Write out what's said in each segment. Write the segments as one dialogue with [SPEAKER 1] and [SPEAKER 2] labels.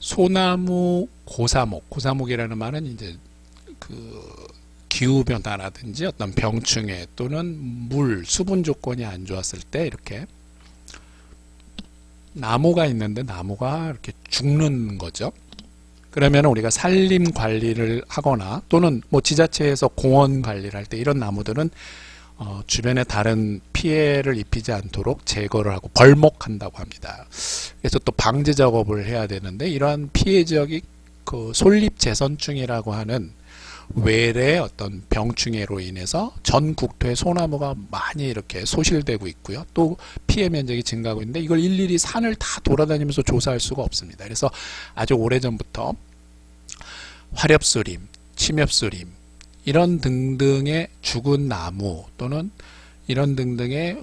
[SPEAKER 1] 소나무 고사목, 고사목이라는 말은 이제 그 기후 변화라든지 어떤 병충해 또는 물, 수분 조건이 안 좋았을 때 이렇게 나무가 있는데 나무가 이렇게 죽는 거죠. 그러면 우리가 산림 관리를 하거나 또는 뭐 지자체에서 공원 관리를 할 때 이런 나무들은 주변에 다른 피해를 입히지 않도록 제거를 하고 벌목한다고 합니다. 그래서 또 방제 작업을 해야 되는데 이러한 피해 지역이 그 솔잎재선충이라고 하는 외래 어떤 병충해로 인해서 전 국토에 소나무가 많이 이렇게 소실되고 있고요. 또 피해 면적이 증가하고 있는데 이걸 일일이 산을 다 돌아다니면서 조사할 수가 없습니다. 그래서 아주 오래전부터 화렵수림, 침엽수림 이런 등등의 죽은 나무 또는 이런 등등의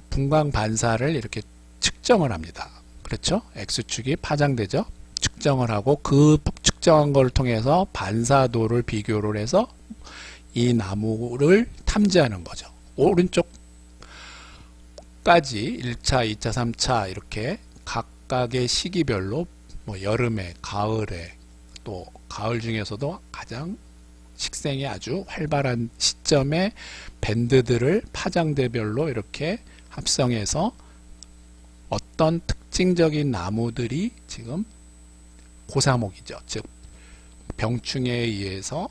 [SPEAKER 1] 분광 반사를 이렇게 측정을 합니다. 그렇죠? X축이 파장되죠? 측정을 하고 그 측정한 걸 통해서 반사도를 비교를 해서 이 나무를 탐지하는 거죠. 오른쪽까지 1차, 2차, 3차 이렇게 각각의 시기별로 뭐 여름에, 가을에 또 가을 중에서도 가장 식생이 아주 활발한 시점에 밴드들을 파장대별로 이렇게 합성해서 어떤 특징적인 나무들이 지금 고사목이죠. 즉 병충해에 의해서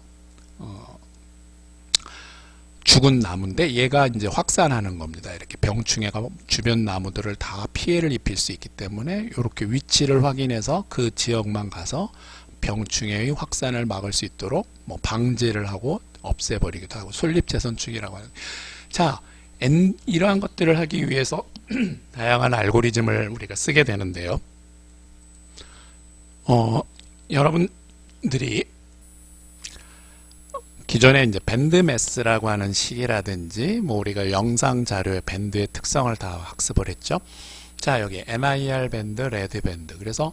[SPEAKER 1] 죽은 나무인데 얘가 이제 확산하는 겁니다. 이렇게 병충해가 주변 나무들을 다 피해를 입힐 수 있기 때문에 이렇게 위치를 확인해서 그 지역만 가서 병충해의 확산을 막을 수 있도록 뭐 방제를 하고 없애버리기도 하고 솔잎재선충이라고 하는. 자, 이러한 것들을 하기 위해서 다양한 알고리즘을 우리가 쓰게 되는데요. 여러분들이 기존에 이제 밴드매스라고 하는 시계라든지 뭐 우리가 영상 자료의 밴드의 특성을 다 학습을 했죠. 자, 여기 NIR 밴드, 레드 밴드. 그래서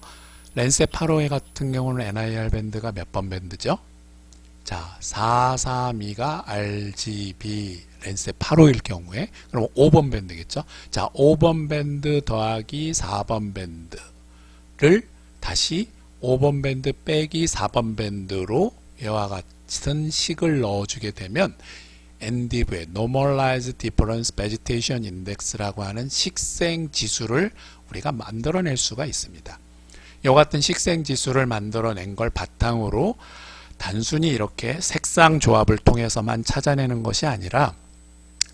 [SPEAKER 1] 랜셋 8호에 같은 경우는 NIR 밴드가 몇 번 밴드죠? 자, 432가 RGB 랜셋 8호일 경우에 그럼 5번 밴드겠죠? 자, 5번 밴드 더하기 4번 밴드를 다시 5번 밴드 빼기 4번 밴드로 이와 같은 식을 넣어주게 되면 NDV의 Normalized Difference Vegetation Index라고 하는 식생 지수를 우리가 만들어낼 수가 있습니다. 이와 같은 식생 지수를 만들어낸 걸 바탕으로 단순히 이렇게 색상 조합을 통해서만 찾아내는 것이 아니라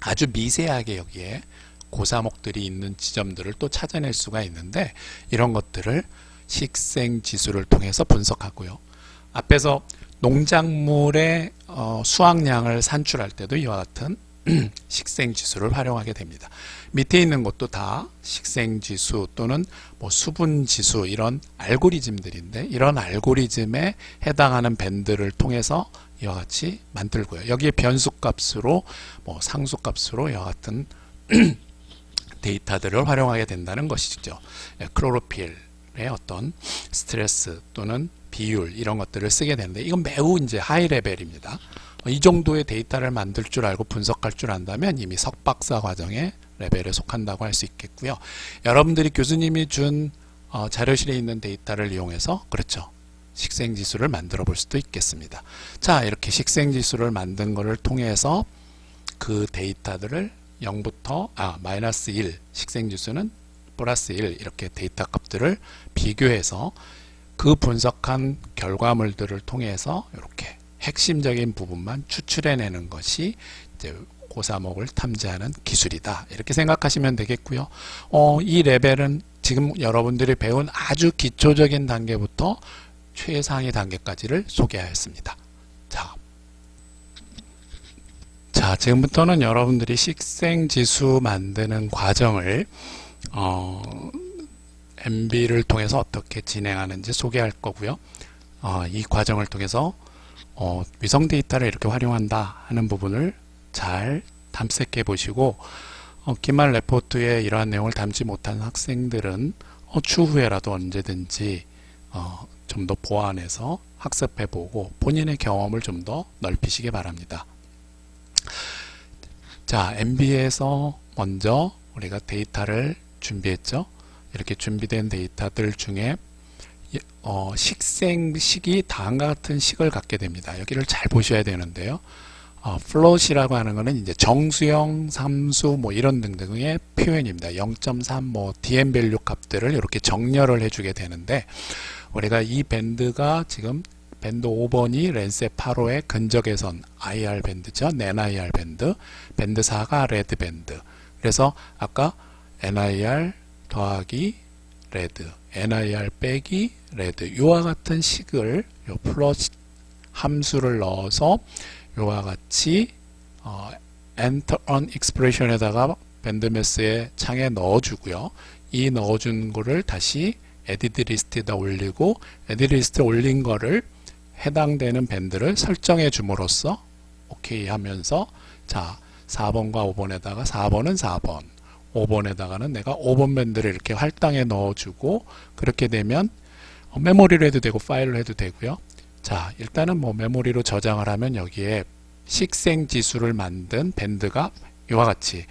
[SPEAKER 1] 아주 미세하게 여기에 고사목들이 있는 지점들을 또 찾아낼 수가 있는데 이런 것들을 식생 지수를 통해서 분석하고요. 앞에서 농작물의 수확량을 산출할 때도 이와 같은 식생 지수를 활용하게 됩니다. 밑에 있는 것도 다 식생 지수 또는 뭐 수분 지수 이런 알고리즘들인데 이런 알고리즘에 해당하는 밴드를 통해서 이와 같이 만들고요. 여기에 변수 값으로 뭐 상수 값으로 이와 같은 데이터들을 활용하게 된다는 것이죠. 클로로필의 어떤 스트레스 또는 비율 이런 것들을 쓰게 되는데 이건 매우 이제 하이 레벨입니다. 이 정도의 데이터를 만들 줄 알고 분석할 줄 안다면 이미 석박사 과정의 레벨에 속한다고 할 수 있겠고요. 여러분들이 교수님이 준 자료실에 있는 데이터를 이용해서 그렇죠. 식생지수를 만들어 볼 수도 있겠습니다. 자, 이렇게 식생지수를 만든 것을 통해서 그 데이터들을 0부터 마이너스 1 식생지수는 플러스 1 이렇게 데이터 값들을 비교해서 그 분석한 결과물들을 통해서 이렇게 핵심적인 부분만 추출해내는 것이 이제 고사목을 탐지하는 기술이다. 이렇게 생각하시면 되겠고요. 이 레벨은 지금 여러분들이 배운 아주 기초적인 단계부터 최상위 단계까지를 소개하였습니다. 자, 지금부터는 여러분들이 식생지수 만드는 과정을 MB를 통해서 어떻게 진행하는지 소개할 거고요. 이 과정을 통해서 위성 데이터를 이렇게 활용한다 하는 부분을 잘 탐색해 보시고 기말 레포트에 이러한 내용을 담지 못한 학생들은 추후에라도 언제든지 좀 더 보완해서 학습해 보고 본인의 경험을 좀 더 넓히시기 바랍니다. 자, MB에서 먼저 우리가 데이터를 준비했죠. 이렇게 준비된 데이터들 중에 식생식이 다음과 같은 식을 갖게 됩니다. 여기를 잘 보셔야 되는데요. 플롯이라고 하는 거는 이제 정수형, 삼수 뭐 이런 등등의 표현입니다. 0.3 뭐 dm 밸류 값들을 이렇게 정렬을 해주게 되는데, 우리가 이 밴드가 지금 밴드 5번이 랜셋 8호의 근적외선 IR 밴드죠. NIR 밴드. 밴드 4가 레드 밴드. 그래서 아까 NIR 더하기 레드, NIR 빼기 레드, 이와 같은 식을 요 플롯 함수를 넣어서 요와 같이 enter on expression에다가 밴드매스의 창에 넣어주고요. 이 넣어준 거를 다시 edit 리스트에다 올리고, edit 리스트에 올린 거를 해당되는 밴드를 설정해 줌으로써 OK 하면서, 자 4번과 5번에다가 4번은 4번, 5번에다가는 내가 5번 밴드를 이렇게 할당에 넣어주고, 그렇게 되면 메모리로 해도 되고 파일로 해도 되고요. 자, 일단은 뭐 메모리로 저장을 하면 여기에 식생 지수를 만든 밴드가 이와 같이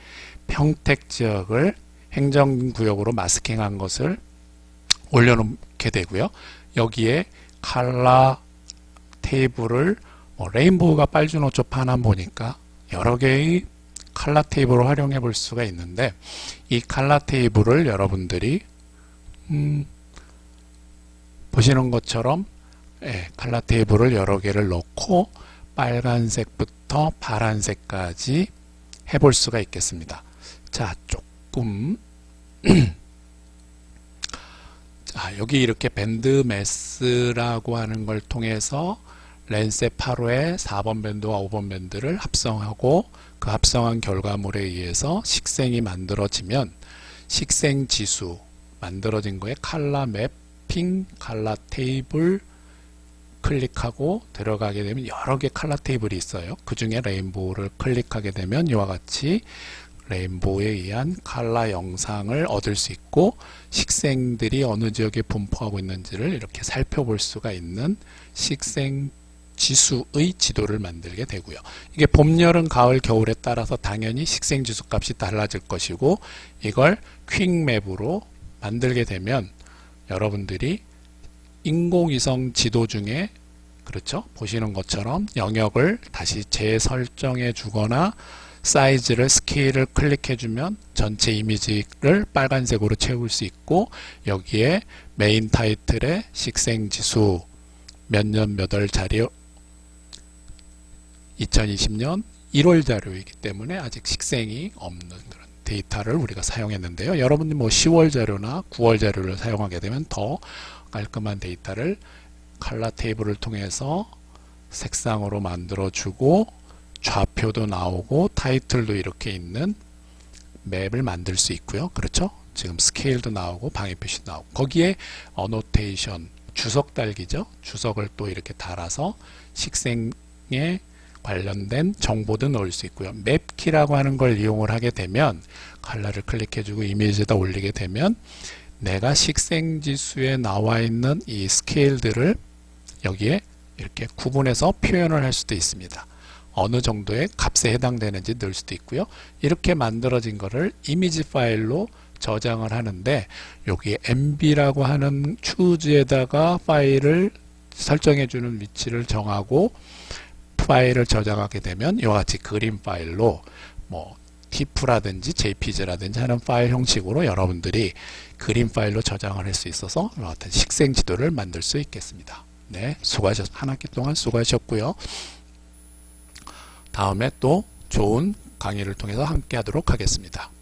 [SPEAKER 1] 평택 지역을 행정구역으로 마스킹한 것을 올려놓게 되고요. 여기에 컬러 테이블을 레인보우가 빨주노초 파남 보니까 여러 개의 컬러 테이블을 활용해 볼 수가 있는데, 이 컬러 테이블을 여러분들이 보시는 것처럼 컬러 테이블을 여러 개를 넣고 빨간색부터 파란색까지 해볼 수가 있겠습니다. 자, 조금 자, 여기 이렇게 밴드 매스라고 하는 걸 통해서 랜셋 8호의 4번 밴드와 5번 밴드를 합성하고, 그 합성한 결과물에 의해서 식생이 만들어지면 식생 지수 만들어진 거에 컬러 매핑, 컬러 테이블 클릭하고 들어가게 되면 여러 개 컬러 테이블이 있어요. 그 중에 레인보우를 클릭하게 되면 이와 같이 레인보우에 의한 컬러 영상을 얻을 수 있고, 식생들이 어느 지역에 분포하고 있는지를 이렇게 살펴볼 수가 있는 식생 지수의 지도를 만들게 되고요. 이게 봄, 여름, 가을, 겨울에 따라서 당연히 식생 지수 값이 달라질 것이고, 이걸 퀵맵으로 만들게 되면 여러분들이 인공위성 지도 중에, 그렇죠? 보시는 것처럼 영역을 다시 재설정해 주거나 사이즈를, 스케일을 클릭해 주면 전체 이미지를 빨간색으로 채울 수 있고, 여기에 메인 타이틀에 식생지수 몇 년 몇 월 자료 2020년 1월 자료이기 때문에 아직 식생이 없는 그런 데이터를 우리가 사용했는데요. 여러분들 뭐 10월 자료나 9월 자료를 사용하게 되면 더 깔끔한 데이터를 컬러 테이블을 통해서 색상으로 만들어 주고, 좌표도 나오고 타이틀도 이렇게 있는 맵을 만들 수 있고요. 그렇죠? 지금 스케일도 나오고 방해 표시도 나오고, 거기에 어노테이션, 주석 달기죠. 주석을 또 이렇게 달아서 식생에 관련된 정보도 넣을 수 있고요. 맵키라고 하는 걸 이용을 하게 되면 컬러를 클릭해주고 이미지에다 올리게 되면 내가 식생지수에 나와 있는 이 스케일들을 여기에 이렇게 구분해서 표현을 할 수도 있습니다. 어느 정도의 값에 해당되는지 넣을 수도 있고요. 이렇게 만들어진 거를 이미지 파일로 저장을 하는데, 여기에 MB라고 하는 추즈에다가 파일을 설정해 주는 위치를 정하고 파일을 저장하게 되면 이와 같이 그림 파일로 뭐 TIFF라든지 JPG라든지 하는 파일 형식으로 여러분들이 그림 파일로 저장을 할 수 있어서 이와 같은 식생 지도를 만들 수 있겠습니다. 네, 한 학기 동안 수고하셨고요. 다음에 또 좋은 강의를 통해서 함께 하도록 하겠습니다.